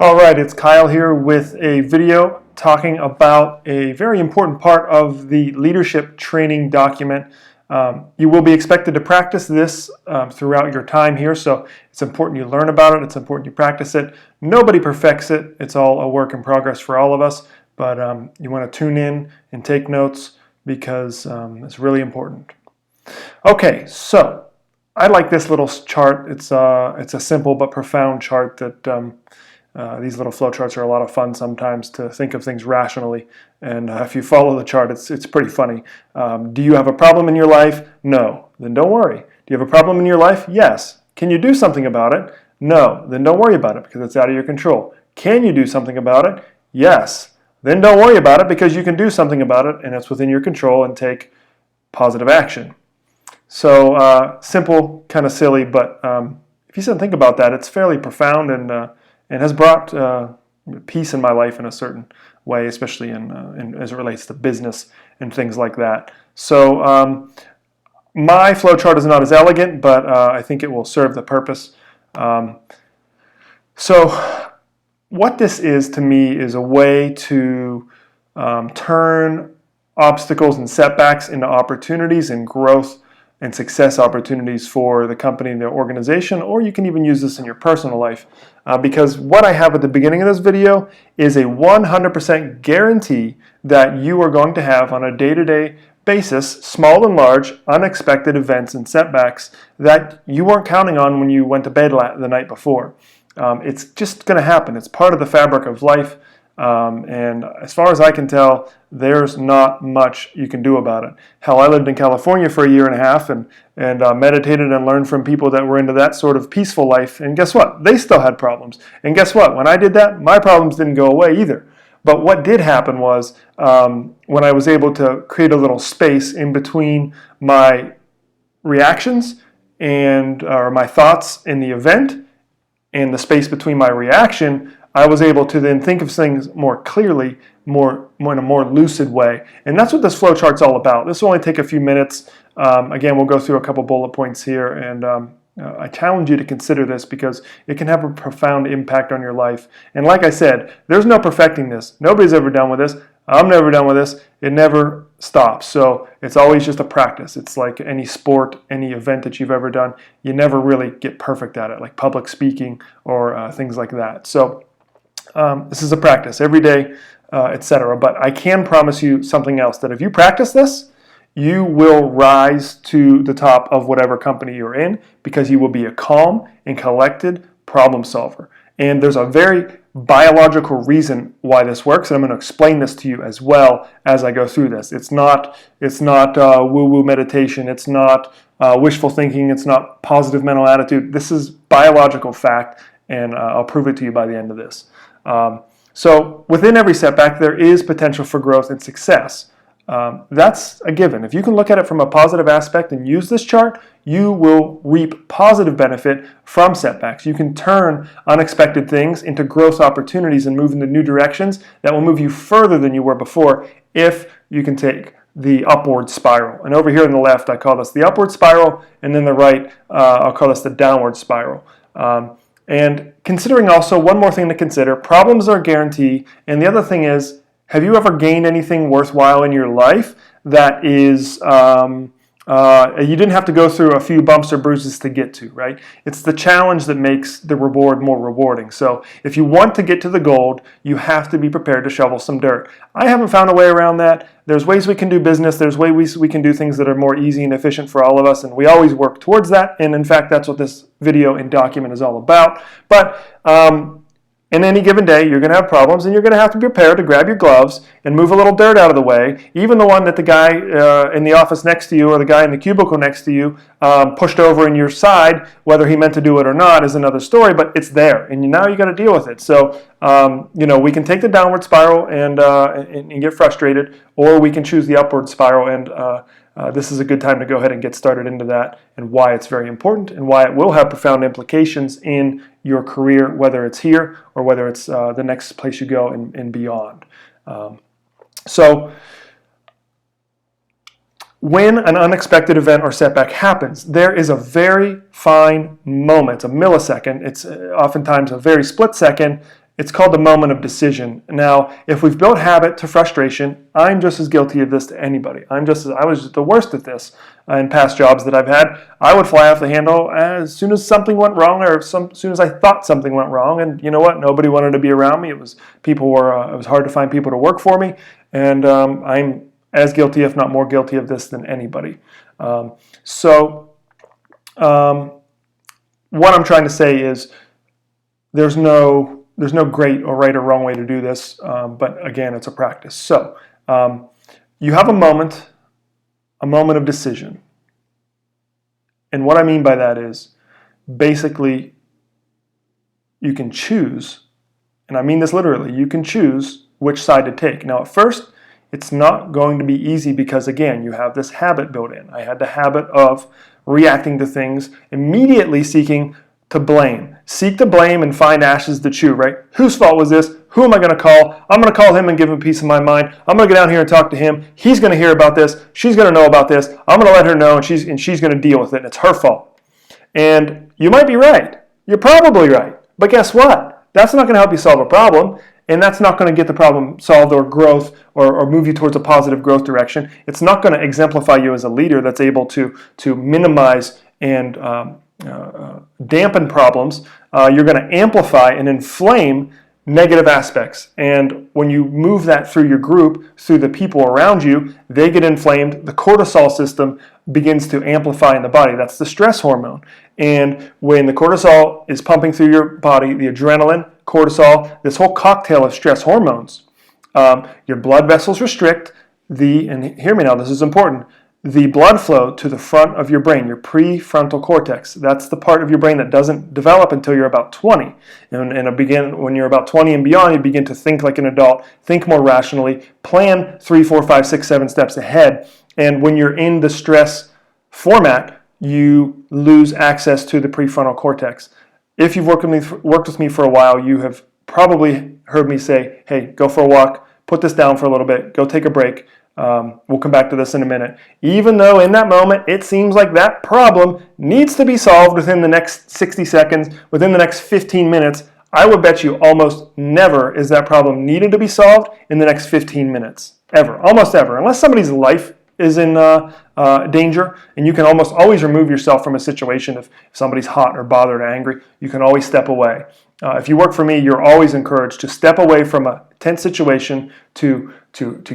All right, it's Kyle here with a video talking about a very important part of the leadership training document. You will be expected to practice this throughout your time here, so it's important you learn about it, it's important you practice it. Nobody perfects it, it's all a work in progress for all of us, but you want to tune in and take notes because it's really important. Okay, so I like this little chart. It's a simple but profound chart that these little flowcharts are a lot of fun sometimes to think of things rationally, and if you follow the chart, it's pretty funny. Do you have a problem in your life? No. Then don't worry. Do you have a problem in your life? Yes. Can you do something about it? No. Then don't worry about it because it's out of your control. Can you do something about it? Yes. Then don't worry about it because you can do something about it and it's within your control and take positive action. So simple, kind of silly, but if you sit and think about that, it's fairly profound and has brought peace in my life in a certain way, especially in as it relates to business and things like that. So my flowchart is not as elegant, but I think it will serve the purpose. So what this is to me is a way to turn obstacles and setbacks into opportunities and growth and success opportunities for the company and the organization, or you can even use this in your personal life. Because what I have at the beginning of this video is a 100% guarantee that you are going to have on a day-to-day basis, small and large, unexpected events and setbacks that you weren't counting on when you went to bed the night before. It's just going to happen. It's part of the fabric of life. And as far as I can tell, there's not much you can do about it. Hell, I lived in California for a year and a half and meditated and learned from people that were into that sort of peaceful life. And guess what? They still had problems. And guess what? When I did that, my problems didn't go away either. But what did happen was when I was able to create a little space in between my reactions or my thoughts in the event and the space between my reaction, I was able to then think of things more clearly, more in a more lucid way. And that's what this flow chart's all about. This will only take a few minutes. Again, we'll go through a couple bullet points here, and I challenge you to consider this because it can have a profound impact on your life. And like I said, there's no perfecting this. Nobody's ever done with this. I'm never done with this. It never stops. So it's always just a practice. It's like any sport, any event that you've ever done. You never really get perfect at it, like public speaking or things like that. So this is a practice every day, etc. But I can promise you something else, that if you practice this, you will rise to the top of whatever company you're in because you will be a calm and collected problem solver. And there's a very biological reason why this works, and I'm going to explain this to you as well as I go through this. It's not woo-woo meditation. It's not wishful thinking. It's not positive mental attitude. This is biological fact, and I'll prove it to you by the end of this. So within every setback, there is potential for growth and success. That's a given. If you can look at it from a positive aspect and use this chart, you will reap positive benefit from setbacks. You can turn unexpected things into growth opportunities and move into new directions that will move you further than you were before if you can take the upward spiral. And over here on the left, I call this the upward spiral, and then the right, I'll call this the downward spiral. And considering also one more thing to consider, problems are a guarantee, and the other thing is, have you ever gained anything worthwhile in your life that is, you didn't have to go through a few bumps or bruises to get to, right? It's the challenge that makes the reward more rewarding. So if you want to get to the gold, you have to be prepared to shovel some dirt. I haven't found a way around that. There's ways we can do business. There's ways we can do things that are more easy and efficient for all of us, and we always work towards that. And in fact, that's what this video and document is all about. But in any given day, you're going to have problems, and you're going to have to be prepared to grab your gloves and move a little dirt out of the way, even the one that the guy in the office next to you or the guy in the cubicle next to you pushed over in your side. Whether he meant to do it or not is another story, but it's there, and now you got to deal with it. So, we can take the downward spiral and get frustrated, or we can choose the upward spiral, and this is a good time to go ahead and get started into that and why it's very important and why it will have profound implications in your career, whether it's here or whether it's the next place you go and beyond. So when an unexpected event or setback happens, there is a very fine moment, a millisecond. It's oftentimes a very split second, It's called the moment of decision. Now, if we've built habit to frustration, I'm just as guilty of this to anybody. I was just the worst at this in past jobs that I've had. I would fly off the handle as soon as something went wrong, or as soon as I thought something went wrong. And you know what? Nobody wanted to be around me. It was hard to find people to work for me, and I'm as guilty, if not more guilty, of this than anybody. What I'm trying to say is there's no great or right or wrong way to do this, but again, it's a practice. So you have a moment of decision. And what I mean by that is basically you can choose, and I mean this literally, you can choose which side to take. Now at first, it's not going to be easy because again, you have this habit built in. I had the habit of reacting to things, immediately seeking to blame. Seek to blame and find ashes to chew, right? Whose fault was this? Who am I going to call? I'm going to call him and give him a piece of my mind. I'm going to go down here and talk to him. He's going to hear about this. She's going to know about this. I'm going to let her know, and she's going to deal with it, and it's her fault. And you might be right. You're probably right. But guess what? That's not going to help you solve a problem, and that's not going to get the problem solved or growth or move you towards a positive growth direction. It's not going to exemplify you as a leader that's able to minimize and dampen problems. You're going to amplify and inflame negative aspects. And when you move that through your group, through the people around you, they get inflamed. The cortisol system begins to amplify in the body. That's the stress hormone. And when the cortisol is pumping through your body, the adrenaline, cortisol, this whole cocktail of stress hormones, your blood vessels restrict and hear me now, this is important, the blood flow to the front of your brain, your prefrontal cortex. That's the part of your brain that doesn't develop until you're about 20. And when you're about 20 and beyond, you begin to think like an adult, think more rationally, plan 3, 4, 5, 6, 7 steps ahead. And when you're in the stress format, you lose access to the prefrontal cortex. If you've worked with me for a while, you have probably heard me say, hey, go for a walk, put this down for a little bit, go take a break. We'll come back to this in a minute. Even though in that moment it seems like that problem needs to be solved within the next 60 seconds, within the next 15 minutes, I would bet you almost never is that problem needed to be solved in the next 15 minutes. Ever. Almost ever. Unless somebody's life is in danger, and you can almost always remove yourself from a situation if somebody's hot or bothered or angry. You can always step away. If you work for me, you're always encouraged to step away from a tense situation, to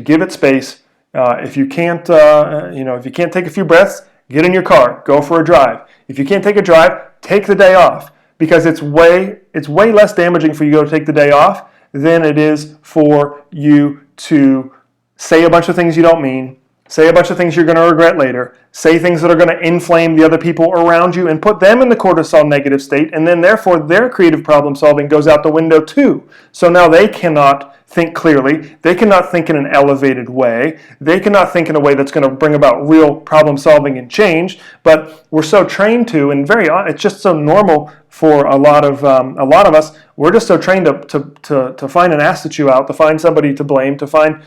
give it space. If you can't take a few breaths, get in your car, go for a drive. If you can't take a drive, take the day off, because it's way less damaging for you to take the day off than it is for you to say a bunch of things you don't mean, say a bunch of things you're going to regret later, say things that are going to inflame the other people around you and put them in the cortisol negative state, and then therefore their creative problem solving goes out the window too. So now they cannot think clearly, they cannot think in an elevated way, they cannot think in a way that's going to bring about real problem solving and change, but we're so trained to, and it's just so normal for a lot of us, we're just so trained to find an ass to chew out, to find somebody to blame, to find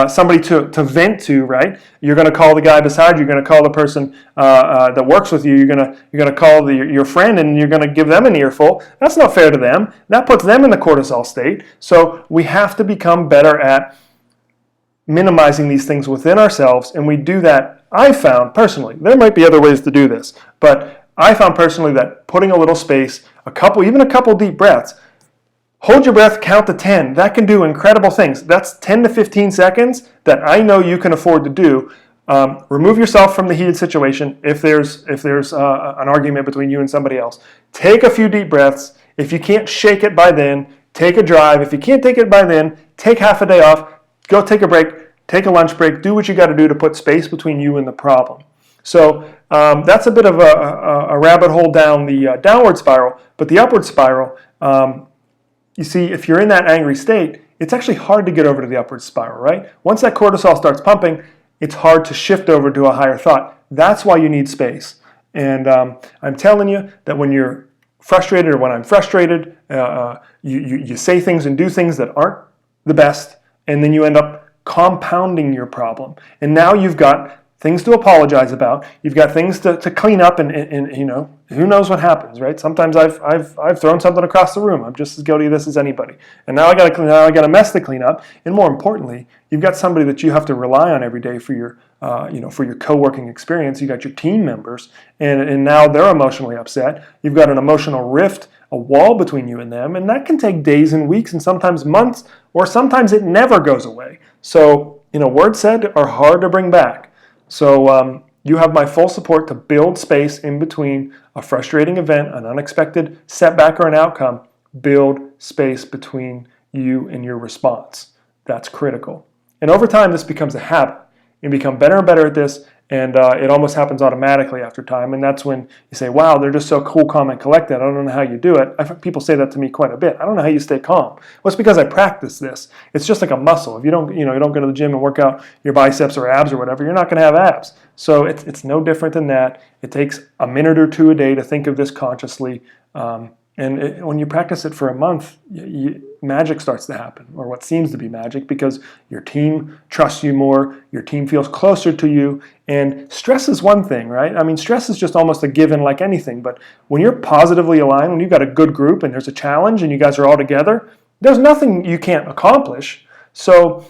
somebody to vent to, right? You're going to call the guy beside you, you're going to call the person that works with you, you're going to call your friend, and you're going to give them an earful. That's not fair to them. That puts them in the cortisol state. So we have to become better at minimizing these things within ourselves, and we do that, I found personally. There might be other ways to do this, but I found personally that putting a little space, even a couple deep breaths, hold your breath, count to 10. That can do incredible things. That's 10 to 15 seconds that I know you can afford to do. Remove yourself from the heated situation if there's an argument between you and somebody else. Take a few deep breaths. If you can't shake it by then, take a drive. If you can't take it by then, take half a day off. Go take a break. Take a lunch break. Do what you got to do to put space between you and the problem. So that's a bit of a rabbit hole down the downward spiral. But the upward spiral, you see, if you're in that angry state, it's actually hard to get over to the upward spiral, right? Once that cortisol starts pumping, it's hard to shift over to a higher thought. That's why you need space. And I'm telling you that when you're frustrated, or when I'm frustrated, you say things and do things that aren't the best, and then you end up compounding your problem. And now you've got things to apologize about. You've got things to clean up, and who knows what happens, right? Sometimes I've thrown something across the room. I'm just as guilty of this as anybody. And now I got a mess to clean up. And more importantly, you've got somebody that you have to rely on every day for your for your co-working experience. You got your team members, and now they're emotionally upset. You've got an emotional rift, a wall between you and them, and that can take days and weeks and sometimes months, or sometimes it never goes away. So, words said are hard to bring back. So you have my full support to build space in between a frustrating event, an unexpected setback, or an outcome. Build space between you and your response. That's critical. And over time, this becomes a habit. You become better and better at this, and it almost happens automatically after time. And that's when you say, wow, they're just so cool, calm, and collected. I don't know how you do it. I've had people say that to me quite a bit. I don't know how you stay calm. Well, it's because I practice this. It's just like a muscle. If you don't go to the gym and work out your biceps or abs or whatever, you're not going to have abs. So it's no different than that. It takes a minute or two a day to think of this consciously. When you practice it for a month, magic starts to happen, or what seems to be magic, because your team trusts you more, your team feels closer to you, and stress is one thing, right? I mean, stress is just almost a given like anything, but when you're positively aligned, when you've got a good group and there's a challenge and you guys are all together, there's nothing you can't accomplish. So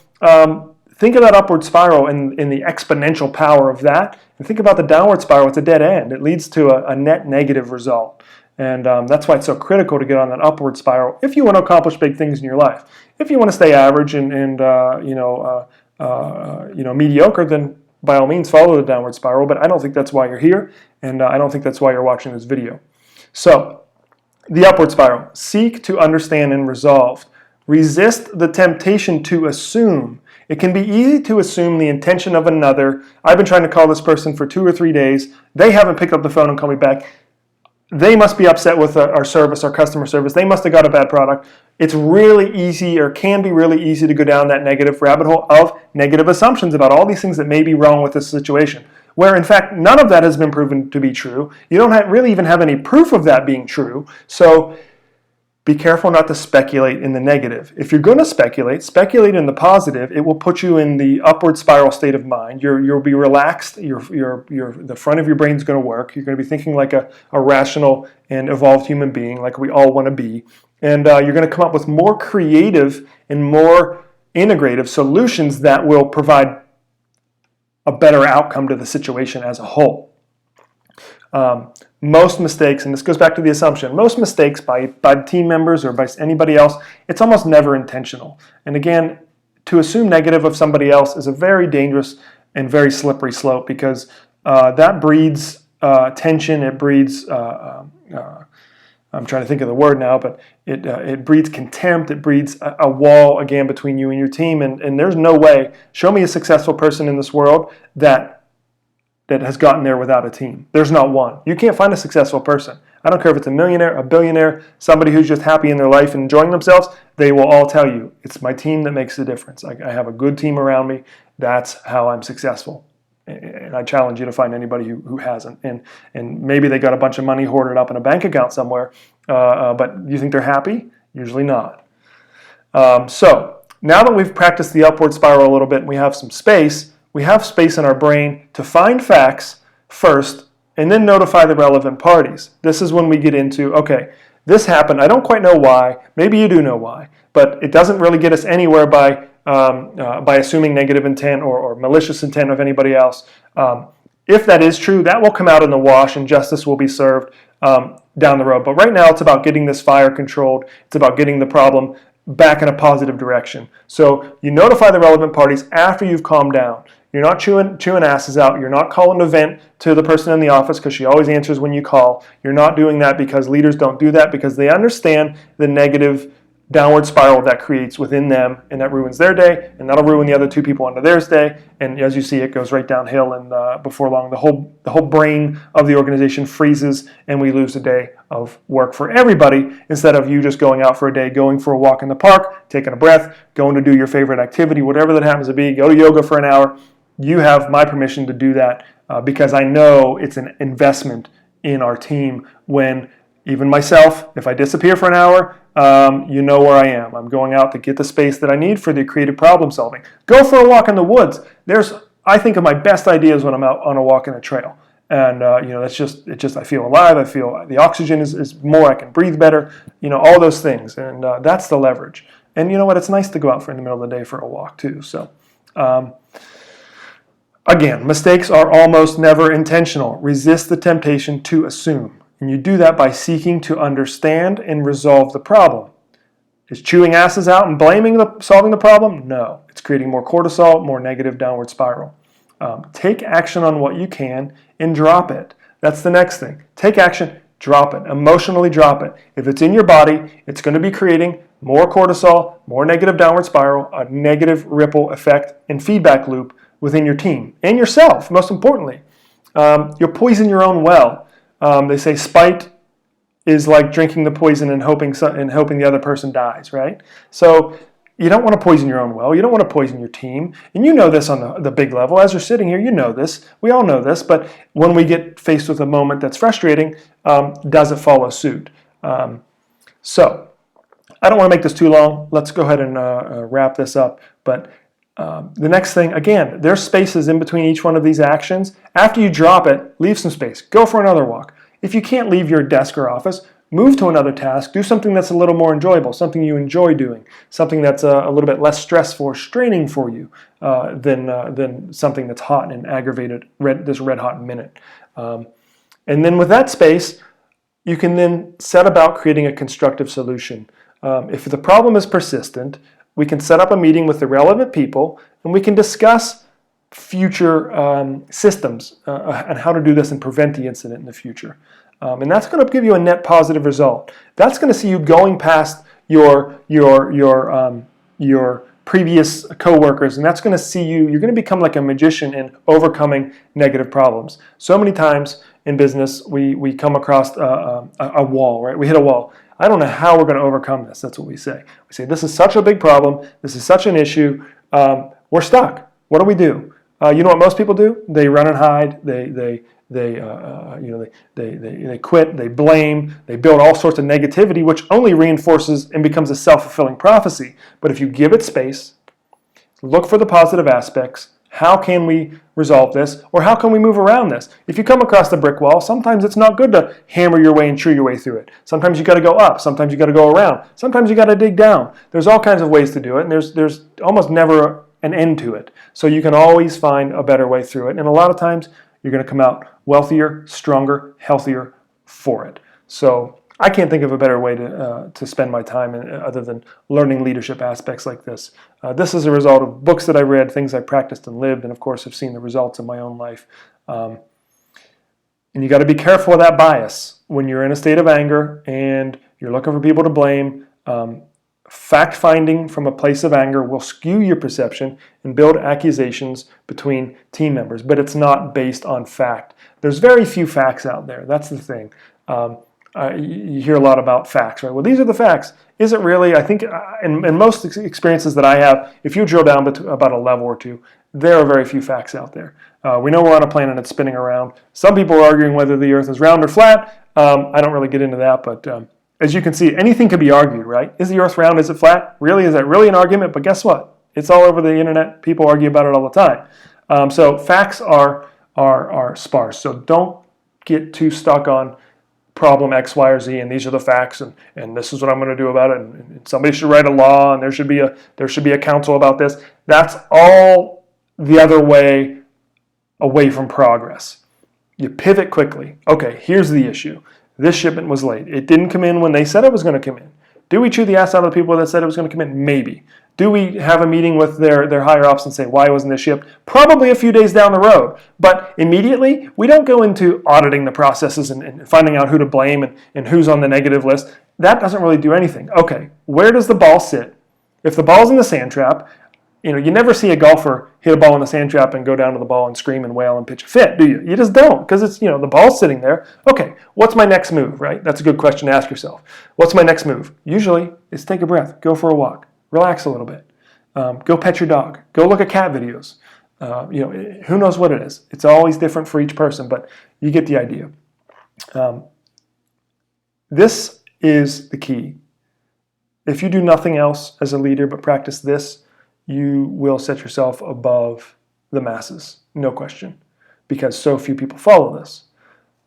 think of that upward spiral and the exponential power of that, and think about the downward spiral. It's a dead end. It leads to a net negative result. And that's why it's so critical to get on that upward spiral if you want to accomplish big things in your life. If you want to stay average and mediocre, then by all means follow the downward spiral. But I don't think that's why you're here, and I don't think that's why you're watching this video. So, the upward spiral: seek to understand and resolve. Resist the temptation to assume. It can be easy to assume the intention of another. I've been trying to call this person for 2 or 3 days. They haven't picked up the phone and called me back. They must be upset with our service, our customer service. They must have got a bad product. It's really easy, or can be really easy, to go down that negative rabbit hole of negative assumptions about all these things that may be wrong with this situation, where in fact none of that has been proven to be true. You don't really even have any proof of that being true. So be careful not to speculate in the negative. If you're going to speculate in the positive. It will put you in the upward spiral state of mind. You'll be relaxed. The front of your brain's going to work. You're going to be thinking like a rational and evolved human being, like we all want to be. And you're going to come up with more creative and more integrative solutions that will provide a better outcome to the situation as a whole. Most mistakes, and this goes back to the assumption, most mistakes by team members or by anybody else, it's almost never intentional. And again, to assume negative of somebody else is a very dangerous and very slippery slope, because that breeds tension. It breeds, I'm trying to think of the word now, but it breeds contempt. It breeds a wall, again, between you and your team. And there's no way. Show me a successful person in this world that has gotten there without a team. There's not one. You can't find a successful person. I don't care if it's a millionaire, a billionaire, somebody who's just happy in their life and enjoying themselves. They will all tell you, it's my team that makes the difference. I have a good team around me. That's how I'm successful. And I challenge you to find anybody who hasn't. And maybe they got a bunch of money hoarded up in a bank account somewhere, but you think they're happy? Usually not. So now that we've practiced the upward spiral a little bit and we have some space, we have space in our brain to find facts first and then notify the relevant parties. This is when we get into, okay, this happened. I don't quite know why. Maybe you do know why, but it doesn't really get us anywhere by assuming negative intent or malicious intent of anybody else. If that is true, that will come out in the wash and justice will be served down the road. But right now it's about getting this fire controlled. It's about getting the problem back in a positive direction. So you notify the relevant parties after you've calmed down. You're not chewing asses out. You're not calling an event to the person in the office because she always answers when you call. You're not doing that because leaders don't do that, because they understand the negative downward spiral that creates within them, and that ruins their day, and that'll ruin the other 2 people onto theirs day. And as you see, it goes right downhill, and before long, the whole brain of the organization freezes, and we lose a day of work for everybody, instead of you just going out for a day, going for a walk in the park, taking a breath, going to do your favorite activity, whatever that happens to be. Go to yoga for an hour. You have my permission to do that because I know it's an investment in our team. When even myself, if I disappear for an hour, you know where I am. I'm going out to get the space that I need for the creative problem solving. Go for a walk in the woods. There's I think of my best ideas when I'm out on a walk in a trail. And, that's just, I feel alive. I feel the oxygen is more. I can breathe better, all those things. And that's the leverage. And you know what? It's nice to go out in the middle of the day for a walk too. So, again, mistakes are almost never intentional. Resist the temptation to assume. And you do that by seeking to understand and resolve the problem. Is chewing asses out and solving the problem? No. It's creating more cortisol, more negative downward spiral. Take action on what you can and drop it. That's the next thing. Take action, drop it. Emotionally drop it. If it's in your body, it's going to be creating more cortisol, more negative downward spiral, a negative ripple effect and feedback loop within your team and yourself, most importantly. You'll poison your own well. They say spite is like drinking the poison and hoping the other person dies, right? So you don't want to poison your own well. You don't want to poison your team. And you know this on the big level. As you're sitting here, you know this. We all know this. But when we get faced with a moment that's frustrating, does it follow suit? So I don't want to make this too long. Let's go ahead and wrap this up. But the next thing, again, there's spaces in between each one of these actions. After you drop it, leave some space. Go for another walk. If you can't leave your desk or office, move to another task. Do something that's a little more enjoyable, something you enjoy doing, something that's a little bit less stressful or straining for you than something that's hot and aggravated, this red-hot minute. And then with that space, you can then set about creating a constructive solution. If the problem is persistent, we can set up a meeting with the relevant people, and we can discuss future systems and how to do this and prevent the incident in the future. And that's going to give you a net positive result. That's going to see you going past your previous coworkers, and that's going to see you're going to become like a magician in overcoming negative problems. So many times in business, we come across a wall, right? We hit a wall. I don't know how we're going to overcome this. That's what we say. We say, this is such a big problem. This is such an issue. We're stuck. What do we do? You know what most people do? They run and hide. They quit. They blame. They build all sorts of negativity, which only reinforces and becomes a self-fulfilling prophecy. But if you give it space, look for the positive aspects. How can we resolve this? Or how can we move around this? If you come across the brick wall, sometimes it's not good to hammer your way and chew your way through it. Sometimes you got to go up. Sometimes you got to go around. Sometimes you got to dig down. There's all kinds of ways to do it, and there's almost never an end to it. So you can always find a better way through it. And a lot of times you're going to come out wealthier, stronger, healthier for it. So I can't think of a better way to spend my time other than learning leadership aspects like this. This is a result of books that I read, things I practiced and lived, and of course have seen the results in my own life. And you got to be careful of that bias when you're in a state of anger and you're looking for people to blame. Fact-finding from a place of anger will skew your perception and build accusations between team members, but it's not based on fact. There's very few facts out there. That's the thing. You hear a lot about facts, right? Well, these are the facts. Is it really? I think in most experiences that I have, if you drill down about a level or two, there are very few facts out there. We know we're on a planet that's spinning around. Some people are arguing whether the Earth is round or flat. I don't really get into that, but as you can see, anything can be argued, right? Is the Earth round? Is it flat? Really? Is that really an argument? But guess what? It's all over the internet. People argue about it all the time. So facts are sparse. So don't get too stuck on problem X, Y, or Z, and these are the facts, and this is what I'm going to do about it. And somebody should write a law, and there should be a council about this. That's all the other way away from progress. You pivot quickly. Okay, here's the issue. This shipment was late. It didn't come in when they said it was going to come in. Do we chew the ass out of the people that said it was going to come in? Maybe. Do we have a meeting with their higher ups and say, why wasn't this shipped? Probably a few days down the road. But immediately, we don't go into auditing the processes and finding out who to blame and who's on the negative list. That doesn't really do anything. Okay, where does the ball sit? If the ball's in the sand trap, you never see a golfer hit a ball in the sand trap and go down to the ball and scream and wail and pitch a fit, do you? You just don't, because it's, the ball's sitting there. Okay, what's my next move, right? That's a good question to ask yourself. What's my next move? Usually, it's take a breath, go for a walk, relax a little bit, go pet your dog, go look at cat videos. Who knows what it is? It's always different for each person, but you get the idea. This is the key. If you do nothing else as a leader but practice this, you will set yourself above the masses, no question, because so few people follow this.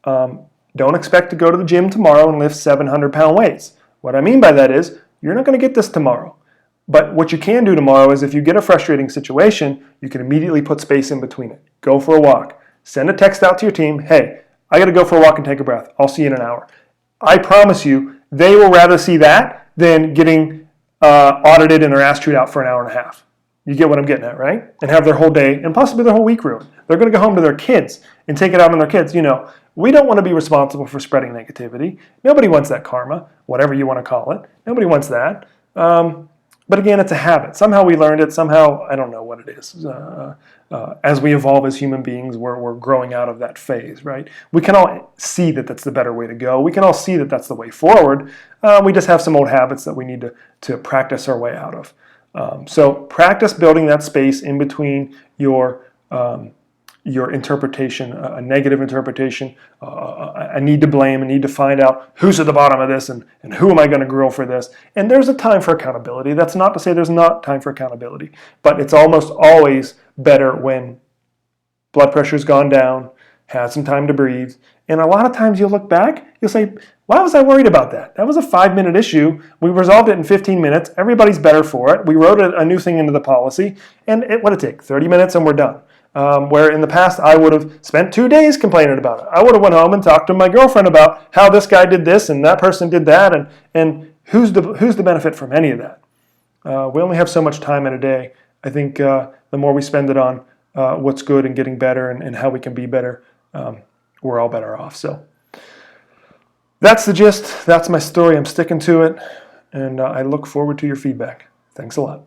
Don't expect to go to the gym tomorrow and lift 700-pound weights. What I mean by that is you're not going to get this tomorrow. But what you can do tomorrow is if you get a frustrating situation, you can immediately put space in between it. Go for a walk. Send a text out to your team, hey, I got to go for a walk and take a breath. I'll see you in an hour. I promise you, they will rather see that than getting audited and their ass chewed out for an hour and a half. You get what I'm getting at, right? And have their whole day and possibly their whole week ruined. They're going to go home to their kids and take it out on their kids. You know, we don't want to be responsible for spreading negativity. Nobody wants that karma, whatever you want to call it. Nobody wants that. But again, it's a habit. Somehow we learned it. Somehow, I don't know what it is. As we evolve as human beings, we're growing out of that phase, right? We can all see that that's the better way to go. We can all see that that's the way forward. We just have some old habits that we need to practice our way out of. So practice building that space in between your interpretation, a negative interpretation, a need to blame, a need to find out who's at the bottom of this and who am I going to grill for this. And there's a time for accountability. That's not to say there's not time for accountability, but it's almost always better when blood pressure's gone down, had some time to breathe. And a lot of times you'll look back, you'll say, why was I worried about that? That was a 5-minute issue. We resolved it in 15 minutes. Everybody's better for it. We wrote a new thing into the policy. And what did it take? 30 minutes and we're done. Where in the past I would have spent 2 days complaining about it. I would have went home and talked to my girlfriend about how this guy did this and that person did that, and who's the benefit from any of that? We only have so much time in a day. I think the more we spend it on what's good and getting better and how we can be better, we're all better off. So that's the gist. That's my story. I'm sticking to it, and I look forward to your feedback. Thanks a lot.